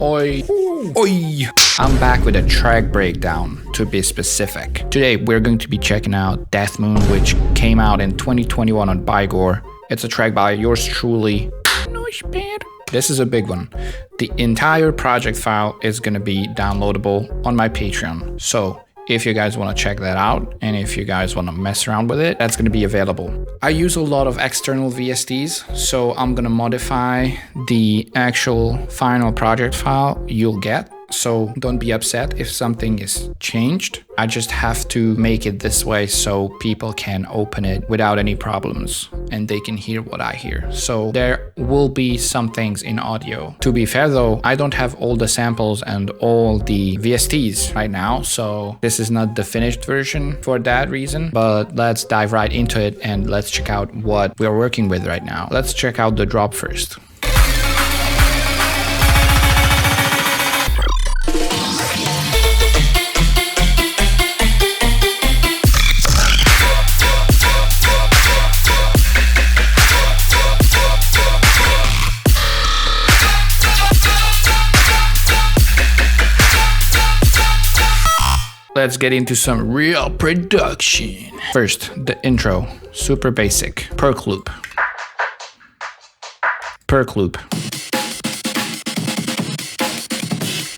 Oi. Oi. I'm back with a track breakdown, to be specific. Today we're going to be checking out Death Moon, which came out in 2021 on Bygore. It's a track by yours truly, Nosphere. This is a big one. The entire project file is going to be downloadable on my Patreon. So if you guys want to check that out, and if you guys want to mess around with it, that's going to be available. I use a lot of external VSTs, so I'm going to modify the actual final project file you'll get. So don't be upset if something is changed. I just have to make it this way so people can open it without any problems and they can hear what I hear. So there will be some things in audio. To be fair though, I don't have all the samples and all the VSTs right now, so this is not the finished version for that reason. But let's dive right into it and let's check out what we're working with right now. Let's check out the drop first. Let's get into some real production. First, the intro, super basic. Perk loop. Perk loop.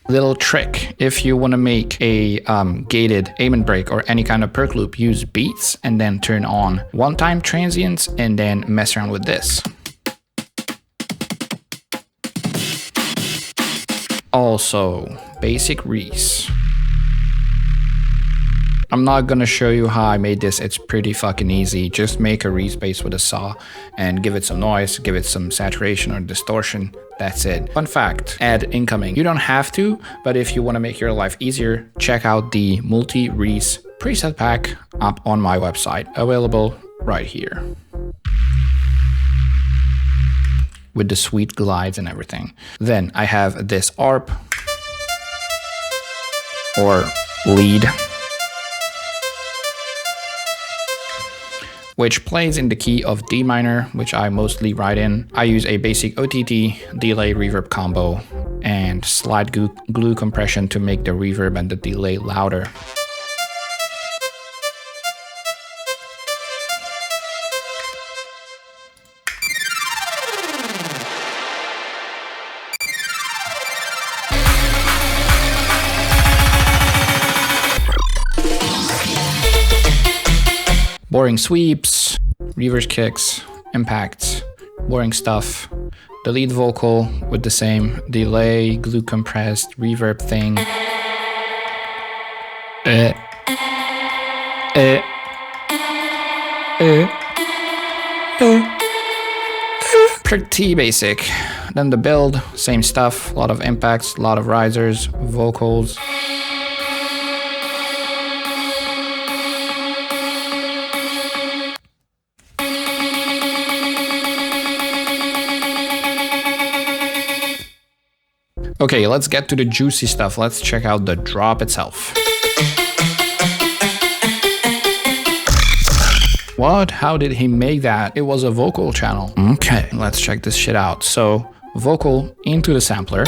Little trick, if you want to make a gated aim and break or any kind of perk loop, use beats and then turn on one-time transients and then mess around with this. Also, basic Reese. I'm not gonna show you how I made this, it's pretty fucking easy. Just make a Reese bass with a saw and give it some noise, give it some saturation or distortion, that's it. Fun fact, add incoming. You don't have to, but if you wanna make your life easier, check out the multi-Reese preset pack up on my website, available right here. With the sweet glides and everything. Then I have this ARP or lead, which plays in the key of D minor, which I mostly write in. I use a basic OTT, delay, reverb combo, and slide glue compression to make the reverb and the delay louder. Boring sweeps, reverse kicks, impacts, boring stuff. The lead vocal with the same delay, glue compressed, reverb thing. Pretty basic. Then the build, same stuff, a lot of impacts, a lot of risers, vocals. Okay, let's get to the juicy stuff. Let's check out the drop itself. What? How did he make that? It was a vocal channel. Okay, let's check this shit out. So, vocal into the sampler,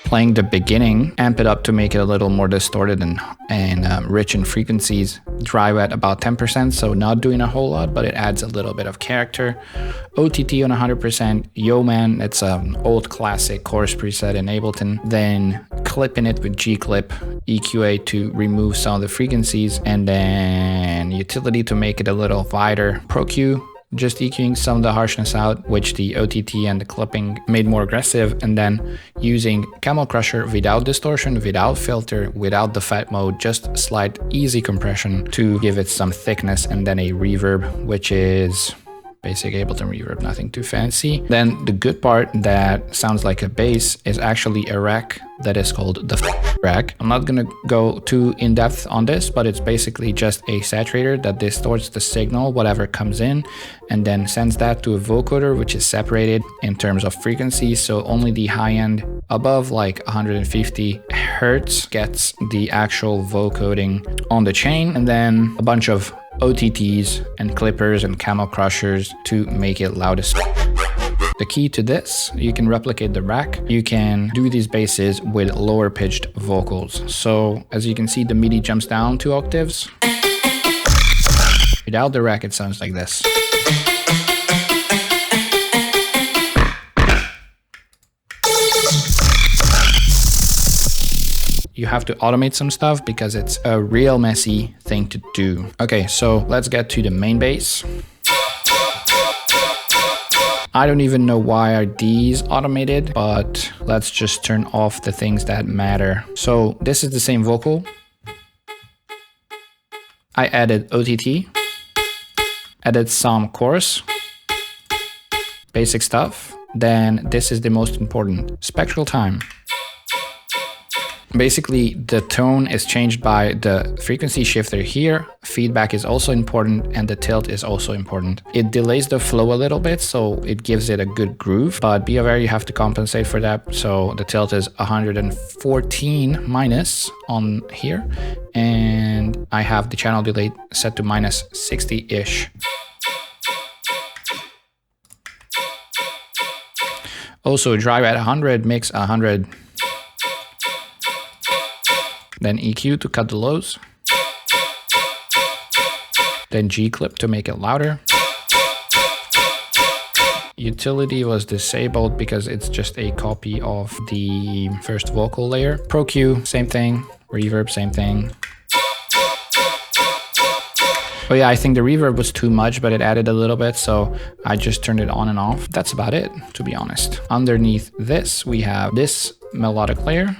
playing the beginning, amp it up to make it a little more distorted and rich in frequencies. Drive at about 10%, so not doing a whole lot, but it adds a little bit of character. OTT on 100%, Yo Man, it's an old classic chorus preset in Ableton. Then clipping it with G-Clip, EQA to remove some of the frequencies, and then utility to make it a little wider. Pro Q, just EQing some of the harshness out, which the OTT and the clipping made more aggressive, and then using Camel Crusher without distortion, without filter, without the fat mode, just slight easy compression to give it some thickness, and then a reverb, which is basic Ableton reverb, nothing too fancy. Then the good part that sounds like a bass is actually a rack that is called the rack. I'm not gonna go too in depth on this, but it's basically just a saturator that distorts the signal, whatever comes in, and then sends that to a vocoder, which is separated in terms of frequency. So only the high end above like 150 hertz gets the actual vocoding on the chain, and then a bunch of OTTs and clippers and camel crushers to make it loud as The key to this, you can replicate the rack. You can do these basses with lower pitched vocals. So as you can see, the MIDI jumps down 2 octaves. Without the rack, it sounds like this. You have to automate some stuff because it's a real messy thing to do. Okay, so let's get to the main bass. I don't even know why are these automated, but let's just turn off the things that matter. So this is the same vocal. I added OTT, added some chorus, basic stuff. Then this is the most important, spectral time. Basically, the tone is changed by the frequency shifter here. Feedback is also important, and the tilt is also important. It delays the flow a little bit, so it gives it a good groove, but be aware you have to compensate for that. So the tilt is 114 minus on here, and I have the channel delay set to minus 60-ish. Also, drive at 100, mix 100. Then EQ to cut the lows. Then G-clip to make it louder. Utility was disabled because it's just a copy of the first vocal layer. Pro Q, same thing. Reverb, same thing. Oh yeah, I think the reverb was too much, but it added a little bit, so I just turned it on and off. That's about it, to be honest. Underneath this, we have this melodic layer,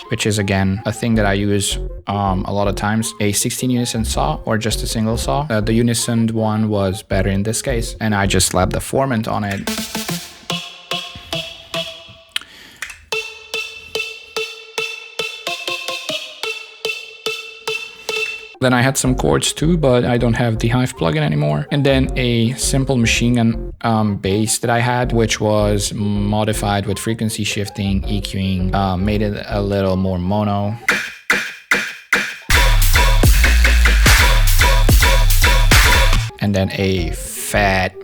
which is again a thing that I use a lot of times, a 16 unison saw or just a single saw. The unison one was better in this case, and I just slapped the formant on it. Then I had some chords too, but I don't have the Hive plugin anymore. And then a simple machine gun bass that I had, which was modified with frequency shifting, EQing, made it a little more mono. And then a fat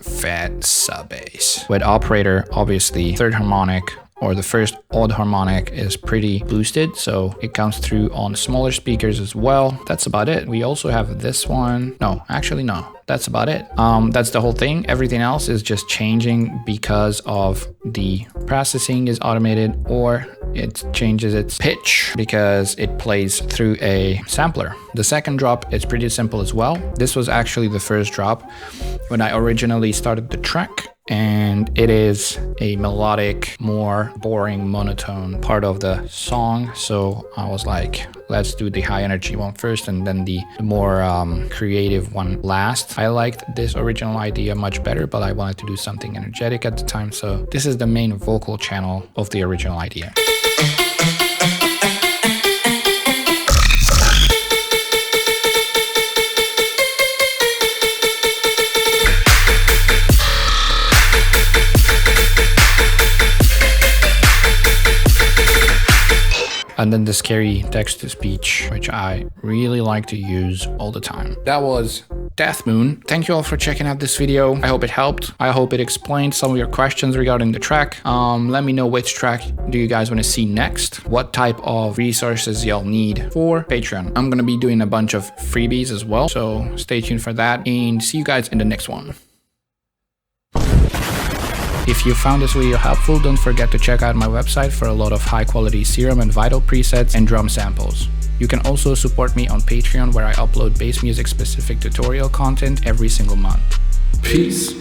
sub bass with operator, obviously third harmonic, or the first odd harmonic is pretty boosted, so it comes through on smaller speakers as well. That's about it. We also have this one. No, actually no, that's about it. That's the whole thing. Everything else is just changing because of the processing is automated, or it changes its pitch because it plays through a sampler. The second drop is pretty simple as well. This was actually the first drop when I originally started the track, and it is a melodic, more boring, monotone part of the song. So I was like, let's do the high energy one first and then the more creative one last. I liked this original idea much better, but I wanted to do something energetic at the time. So this is the main vocal channel of the original idea. And then the scary text-to-speech, which I really like to use all the time. That was Death Moon. Thank you all for checking out this video. I hope it helped. I hope it explained some of your questions regarding the track. Let me know which track do you guys want to see next? What type of resources y'all need for Patreon? I'm gonna be doing a bunch of freebies as well, so stay tuned for that, and see you guys in the next one. If you found this video helpful, don't forget to check out my website for a lot of high quality Serum and Vital presets and drum samples. You can also support me on Patreon, where I upload bass music specific tutorial content every single month. Peace.